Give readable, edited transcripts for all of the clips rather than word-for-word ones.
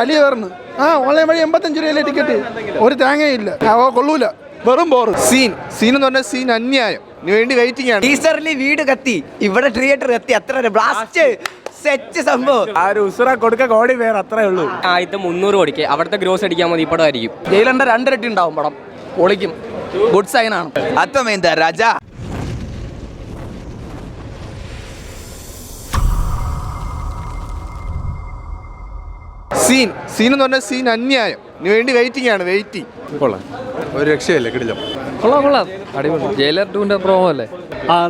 കലി കയറുന്നു. ഓൺലൈൻ വഴി 85 രൂപയിലെ ടിക്കറ്റ്, ഒരു തേങ്ങയില്ല, കൊള്ളൂല, വെറും ബോറ്. സീൻ എന്ന് പറഞ്ഞാൽ സീൻ അന്യായം, വേണ്ടി വെയിറ്റിംഗ് ആണ്. ടീസറിൽ വീട് കത്തി, ഇവിടെ തിയേറ്റർ കത്തി, അത്ര ബ്ലാസ്റ്റ് സെറ്റ് സംഭവം. ഉസുറ കൊടുക്ക കോടി പേർ അത്രേ ഉള്ളൂ. ആദ്യത്തെ 300 കോടിക്ക് അവിടുത്തെ ഗ്രോസ് അടിക്കാൻ മതി പടമായിരിക്കും. ജയിലറിന്റെ 2 ഇരട്ടി ഉണ്ടാവും പടം, പൊളിക്കും. ഗുഡ് സൈൻ ആണ്. അത്തമേന്താ രാജ. സീൻ എന്ന് പറഞ്ഞാൽ സീൻ അന്യായം, വേണ്ടി വെയിറ്റിംഗ് ആണ്. കൊള്ളാം, ഒരു രക്ഷയില്ല, കിടിലം. കൊള്ളാം അടിപൊളി. ജയിലർ 2ന്റെ പ്രോമോ അല്ലേ?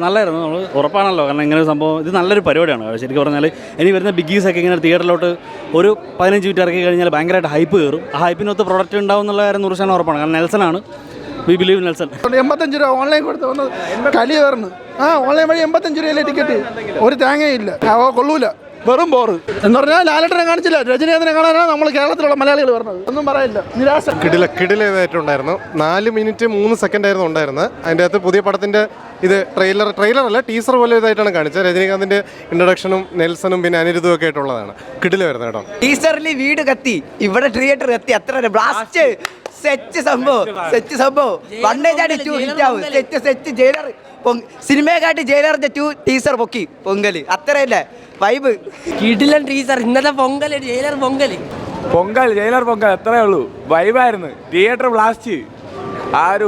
നല്ലായിരുന്നു. നമ്മൾ ഉറപ്പാണല്ലോ, കാരണം ഇങ്ങനെ ഒരു സംഭവം ഇത് നല്ലൊരു പരിപാടിയാണ്. ശരിക്കും പറഞ്ഞാൽ ഇനി വരുന്ന ബിഗീസൊക്കെ ഇങ്ങനെ തിയേറ്ററിലോട്ട് ഒരു 15 മിനിറ്റ് ഇറക്കി കഴിഞ്ഞാൽ ഭയങ്കരമായിട്ട് ഹൈപ്പ് കയറും. ആ ഹൈപ്പിനൊത്ത് പ്രൊഡക്റ്റ് ഉണ്ടാവും എന്നുള്ള കാര്യം 100% ഉറപ്പാണ്. കാരണം നെൽസനാണ്, വി ബിലീവ് നെൽസൺ. 85 രൂപ ഓൺലൈൻ കൊടുത്ത് വന്ന് കലി കയറുന്നു. ഓൺലൈൻ വഴി 85 രൂപയിലെ ടിക്കറ്റ്, ഒരു തേങ്ങയില്ല, കൊള്ളൂല, വെറും ബോറ്. എന്ന് പറഞ്ഞാൽ ലാലേട്ടനെ കാണിച്ചില്ല, രജനീകാന്തിനെ കാണാനാണ് നമ്മൾ കേരളത്തിലുള്ള മലയാളികൾ പറഞ്ഞത്. ഒന്നും പറയില്ല, നിരാശ. കിടിലായിട്ടുണ്ടായിരുന്നു. 4 മിനിറ്റ് 3 സെക്കൻഡ് ആയിരുന്നു ഉണ്ടായിരുന്നത്. അതിൻ്റെ അകത്ത് പുതിയ പടത്തിൻ്റെ ഇത് ട്രെയിലർ അല്ല, ടീസർ പോലെ ഇതായിട്ടാണ് കാണിച്ചത്. രജനീകാന്തിൻ്റെ ഇൻട്രൊഡക്ഷനും നെൽസണും പിന്നെ അനിരുദ്ധും ഒക്കെ ആയിട്ടുള്ളതാണ്. കിടിലായിരുന്നു കേട്ടോ. ടീസറിൽ വീട് കത്തി, ഇവിടെ തിയേറ്റർ കത്തി, അത്ര ബ്ലാസ്റ്റ് സെറ്റ് സംഭവം. സെറ്റ് ജയിലർ സിനിമയെക്കാട്ടി ജയിലറിന്റെ 2 ടീസർ പൊക്കി പൊങ്കല്, അത്രയല്ലേ വൈബ്. കിടിലൻ ടീസർ ഇന്നത്തെ പൊങ്കൽ, ജയിലർ പൊങ്കൽ അത്രേ ഉള്ളൂ. വൈബായിരുന്നു, തിയേറ്റർ ബ്ലാസ്റ്റ്.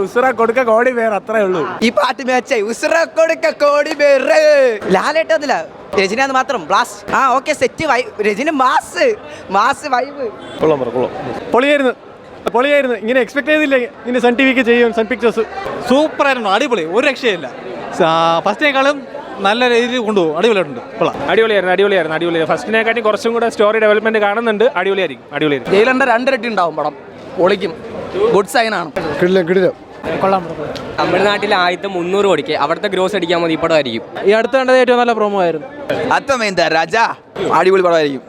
ഉസുറ കൊടുക്ക കോടി പേർ അത്രേ ഉള്ളൂ. ഈ പാട്ട് മാച്ചായി, ഉസുറ കൊടുക്ക കോടി പേര്. ലാലേട്ടതില്ല, രജനികാന്ത് മാത്രം blast. Okay set Rajini mass vibe. പൊളിയായിരുന്നു. ഇങ്ങനെ എക്സ്പെക്ട് ചെയ്തില്ല ഇങ്ങനെ സൺ ടിവിക്ക് ചെയ്യും. സൺ പിക്ചേഴ്സ് സൂപ്പറായിരുന്നു, അടിപൊളി, ഒരു രക്ഷയില്ല. ഫസ്റ്റിനേക്കാളും നല്ല രീതിയിൽ കൊണ്ടുപോകും, അടിപൊളിയായിട്ടുണ്ട്. അടിപൊളിയായിരുന്നു. ഫസ്റ്റിനെക്കാട്ടി കുറച്ചും കൂടെ സ്റ്റോറി ഡെവലപ്മെന്റ് കാണുന്നുണ്ട്. അടിപൊളിയായിരിക്കും. ജയിലറിന്റെ 2 ഇരട്ടി ഉണ്ടാവും പടം, പൊളിക്കും. ഗുഡ് സൈൻ ആണ്. കിടിലം. തമിഴ്നാട്ടിലെ ആദ്യത്തെ 300 കോടിക്ക് അവിടുത്തെ ഗ്രോസ് അടിക്കാൻ മതി പടമായിരിക്കും. ഈ അടുത്ത് കണ്ടത് ഏറ്റവും നല്ല പ്രോമോ ആയിരുന്നു. അത്തമേന്താ രാജ. അടിപൊളി പടമായിരിക്കും,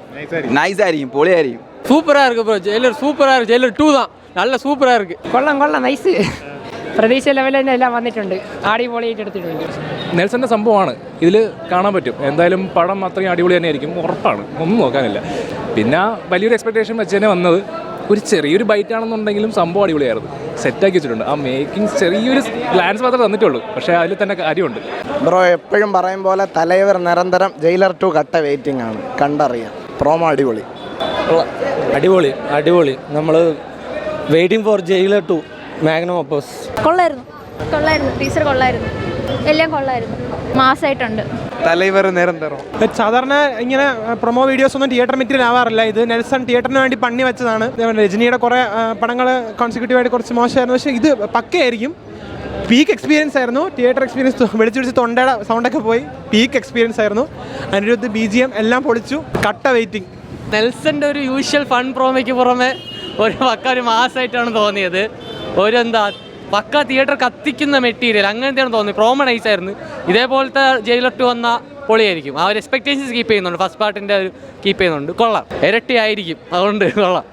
നൈസ് ആയിരിക്കും, പൊളിയായിരിക്കും. சூப்பரா இருக்கு ப்ரோ. ஜெயிலர் சூப்பரா இருக்கு. ஜெயிலர் 2 தான் நல்ல சூப்பரா இருக்கு. കൊള്ളാം നൈസ്. പ്രതീക്ഷ ലെവലിൽ തന്നെ എല്ലാം വന്നിട്ടുണ്ട്, അടിപൊളിയായിട്ട് എടുത്തിട്ടുണ്ട്. നെൽസന്റെ സംഭവമാണ് ഇതിൽ കാണാൻ പറ്റും. എന്തായാലും പടം അത്രയും അടിപൊളി തന്നെയായിരിക്കും, ഉറപ്പാണ്, ഒന്നും നോക്കാനില്ല. പിന്നെ വലിയൊരു എക്സ്പെക്ടേഷൻ വെച്ച് തന്നെ വന്നത്. ഒരു ചെറിയൊരു ബൈറ്റ് ആണെന്നുണ്ടെങ്കിലും സംഭവം അടിപൊളിയായിരുന്നു, സെറ്റാക്കി വെച്ചിട്ടുണ്ട്. ആ മേക്കിംഗ് ചെറിയൊരു ഗ്ലാൻസ് മാത്രമേ തന്നിട്ടുള്ളൂ, പക്ഷേ അതിൽ തന്നെ കാര്യമുണ്ട്. ബ്രോ എപ്പോഴും പറയും പോലെ തലൈവർ നിരന്തരം, ജയിലർ 2 കട്ട വെയിറ്റിംഗ് ആണ്, കണ്ടറിയാം. പ്രോമോ അടിപൊളി. നമ്മൾ waiting for jailer 2 magnum oppose. കൊള്ളായിരുന്നു ടീച്ചർ, കൊള്ളായിരുന്നു, എല്ലാം കൊള്ളായിരുന്നു, മാസമായിട്ടുണ്ട്. തലൈവർ നിരന്തരം. സാധാരണ ഇങ്ങനെ പ്രൊമോ വീഡിയോസ് ഒന്നും തിയേറ്റർ മെറ്റീരിയൽ ആവാറില്ല. ഇത് നെൽസൺ തിയേറ്ററിന് വേണ്ടി പണി വെച്ചതാണ്. രജനിയുടെ കുറേ പടങ്ങൾ കോൺസിക്യൂട്ടീവായിട്ട് കുറച്ച് മോശമായിരുന്നു, പക്ഷേ ഇത് പക്കയായിരിക്കും. പീക്ക് എക്സ്പീരിയൻസ് ആയിരുന്നു. തിയേറ്റർ എക്സ്പീരിയൻസ് വിളിച്ച് തൊണ്ടയുടെ സൗണ്ടൊക്കെ പോയി. പീക്ക് എക്സ്പീരിയൻസ് ആയിരുന്നു. അനിരുദ്ധ് BGM എല്ലാം പൊളിച്ചു. കട്ട വെയിറ്റിംഗ്. നെൽസന്റെ ഒരു യൂഷ്വൽ ഫൺ പ്രോമോയ്ക്ക് പുറമെ ഒരു മാസമായിട്ടാണ് തോന്നിയത്. പക്ക തിയേറ്റർ കത്തിക്കുന്ന മെറ്റീരിയൽ അങ്ങനത്തെയാണ് തോന്നിയത്. പ്രോമോ നൈസായിരുന്നു. ഇതേപോലത്തെ ജയിലർ 2 വന്ന പൊളിയായിരിക്കും. ആ ഒരു എക്സ്പെക്ടേഷൻസ് കീപ്പ് ചെയ്യുന്നുണ്ട്. ഫസ്റ്റ് പാർട്ടിൻ്റെ കീപ്പ് ചെയ്യുന്നുണ്ട്. കൊള്ളാം, ഇരട്ടി ആയിരിക്കും, അതുകൊണ്ട് കൊള്ളാം.